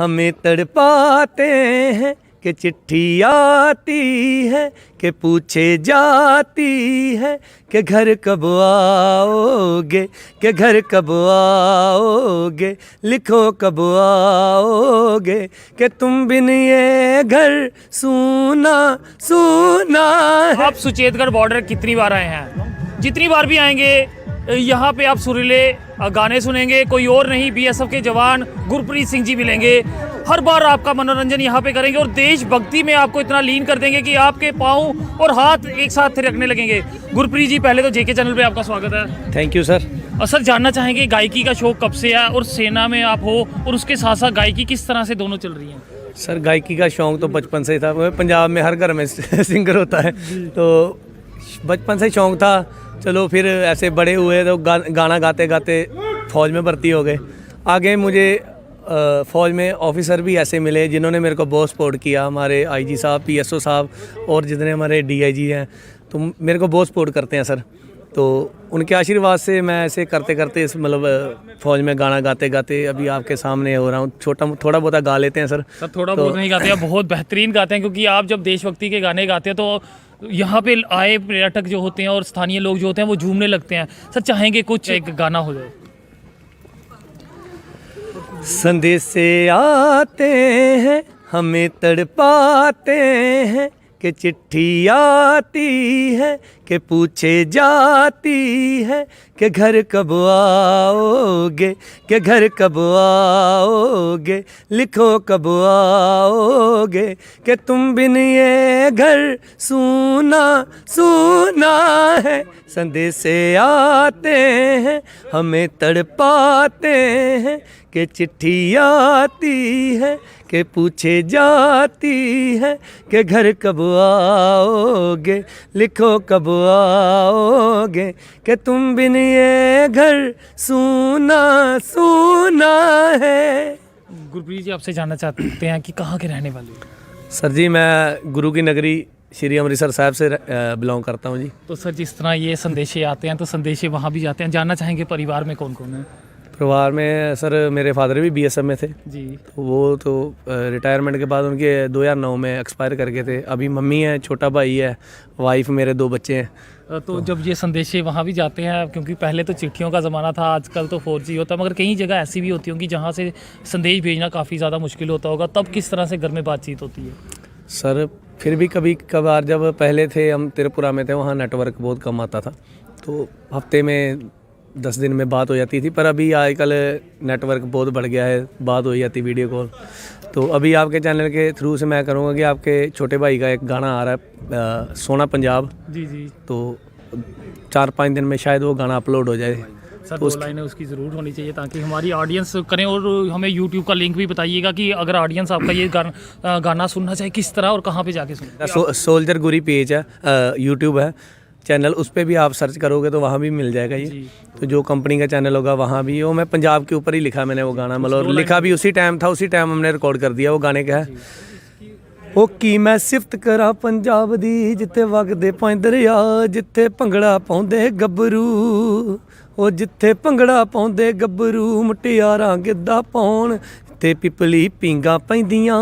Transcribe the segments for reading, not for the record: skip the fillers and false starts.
हमें तड़पाते हैं कि चिट्ठी आती है कि पूछे जाती है कि घर कब आओगे, कि घर कब आओगे, लिखो कब आओगे, कि तुम बिन ये घर सूना सूना है। आप सुचेतगढ़ बॉर्डर कितनी बार आए हैं? जितनी बार भी आएंगे यहाँ पे आप सुरीले गाने सुनेंगे। कोई और नहीं, बीएसएफ के जवान गुरप्रीत सिंह जी मिलेंगे। हर बार आपका मनोरंजन यहाँ पे करेंगे और देशभक्ति में आपको इतना लीन कर देंगे कि आपके पाँव और हाथ एक साथ थिरकने लगेंगे। गुरप्रीत जी, पहले तो जेके चैनल पे आपका स्वागत है। Thank you sir. और सर, जानना चाहेंगे गायकी का शौक कब से है और सेना में आप हो और उसके साथ साथ गायकी किस तरह से दोनों चल रही हैं? सर, गायकी का शौक तो बचपन से ही था। पंजाब में हर घर में सिंगर होता है, तो बचपन से शौक था। चलो फिर ऐसे बड़े हुए तो गाना गाते गाते फ़ौज में भर्ती हो गए। आगे मुझे फ़ौज में ऑफिसर भी ऐसे मिले जिन्होंने मेरे को बहुत सपोर्ट किया। हमारे आईजी साहब, पीएसओ साहब और जितने हमारे डीआईजी हैं, तो मेरे को बहुत सपोर्ट करते हैं सर। तो उनके आशीर्वाद से मैं ऐसे करते करते इस मतलब फ़ौज में गाना गाते गाते अभी आपके सामने हो रहा हूँ। थोड़ा बहुत गा लेते हैं सर। थोड़ा बहुत नहीं गाते, आप बहुत बेहतरीन गाते हैं। क्योंकि आप जब देशभक्ति के गाने गाते हैं तो यहाँ पे आए पर्यटक जो होते हैं और स्थानीय लोग जो होते हैं वो झूमने लगते हैं। सर, चाहेंगे कुछ एक गाना हो जाए? संदेश से आते हैं, हमें तड़पाते हैं कि चिट्ठी आती है कि पूछे जाती है कि घर कब आओगे, कि घर कब आओगे, लिखो कब आओगे, कि तुम बिन ये घर सूना सूना है। संदेश से आते हैं, हमें तड़पाते हैं कि चिट्ठी आती है कि पूछे जाती है कि घर कब आओगे, लिखो कब आओगे, कि तुम बिन ये घर सूना सूना है। गुरप्रीत जी, आपसे जानना चाहते हैं कि कहाँ के रहने वाले हैं? सर जी, मैं गुरु की नगरी श्री अमृतसर साहिब से बिलोंग करता हूँ जी। तो सर, जिस तरह ये संदेशे आते हैं तो संदेशे वहाँ भी जाते हैं। जानना चाहेंगे परिवार में कौन कौन है? परिवार में सर मेरे फादर भी बीएसएफ में थे जी। तो वो तो रिटायरमेंट के बाद उनके 2009 में एक्सपायर कर गए थे। अभी मम्मी है, छोटा भाई है, वाइफ, मेरे 2 बच्चे हैं। तो जब ये संदेशे वहाँ भी जाते हैं, क्योंकि पहले तो चिट्ठियों का ज़माना था, आजकल तो 4G होता है, मगर कई जगह ऐसी भी होती होंगी जहाँ से संदेश भेजना काफ़ी ज़्यादा मुश्किल होता होगा, तब किस तरह से घर में बातचीत होती है? सर, फिर भी कभी कभार जब पहले थे हम त्रिपुरा में थे, वहाँ नेटवर्क बहुत कम आता था, तो हफ्ते में 10 दिन में बात हो जाती थी। पर अभी आजकल नेटवर्क बहुत बढ़ गया है, बात हो जाती वीडियो कॉल। तो अभी आपके चैनल के थ्रू से मैं करूँगा कि आपके छोटे भाई का एक गाना आ रहा है, सोना पंजाब जी जी, तो 4-5 दिन में शायद वो गाना अपलोड हो जाए। सर 2 लाइनें उसकी ज़रूर होनी चाहिए ताकि हमारी ऑडियंस करें। और हमें यूट्यूब का लिंक भी बताइएगा कि अगर ऑडियंस आपका ये गाना सुनना चाहे किस तरह और कहाँ पे जाके सुने। सोल्जर गुरी पेज है, यूट्यूब है चैनल, उस पर भी आप सर्च करोगे तो वहाँ भी मिल जाएगा ये। तो जो कंपनी का चैनल होगा वहाँ भी, वो मैं पंजाब के ऊपर ही लिखा मैंने वो गाना, मतलब लिखा भी उसी टाइम था, उसी टाइम हमने रिकॉर्ड कर दिया। वो गाने का है ओ की मैं सिफत करा पंजाब दी, जिथे वगदे पंज दरिया, जिथे भंगड़ा पाउंदे गब्बरू, ओ जिथे भंगड़ा पाउंदे गब्बरू, मुटियारां गिद्धा पाउण, जिथे पिपली पींगा पैंदियां,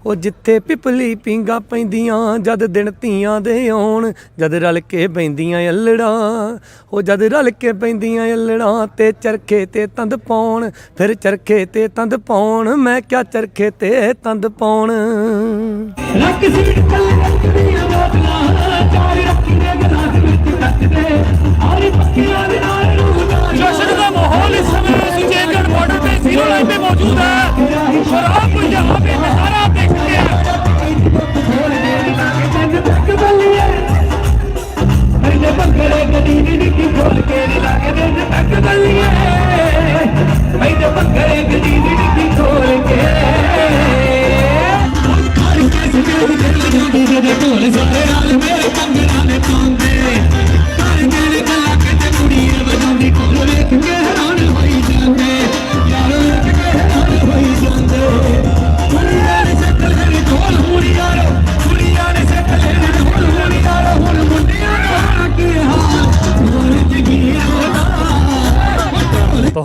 ओ जिथे पिपली पींगा पैंदियां, जद दिन धीआं दे आउण, जद रल के बैंदियां अल्लड़ां, ओ जद रल के बैंदियां अल्लड़ां, ते चरखे ते तंद पाउण, फिर चरखे ते तंद पाउण, मैं क्या चरखे ते तंद पाउण। जश्न का माहौल इस समय सुचेतगढ़ बॉर्डर पे 0 लाइन पे मौजूद है और आप यहाँ पे नजारा देख सकते हैं।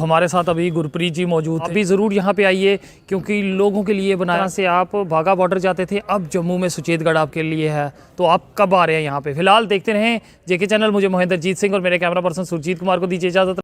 हमारे साथ अभी गुरप्रीत जी मौजूद हैं। अभी ज़रूर यहाँ पे आइए क्योंकि लोगों के लिए बनाया से आप बाघा बॉर्डर जाते थे, अब जम्मू में सुचेतगढ़ आपके लिए है, तो आप कब आ रहे हैं यहाँ पे? फिलहाल देखते रहें जेके चैनल। मुझे महेंद्रजीत सिंह और मेरे कैमरा पर्सन सुरजीत कुमार को दीजिए इजाज़त।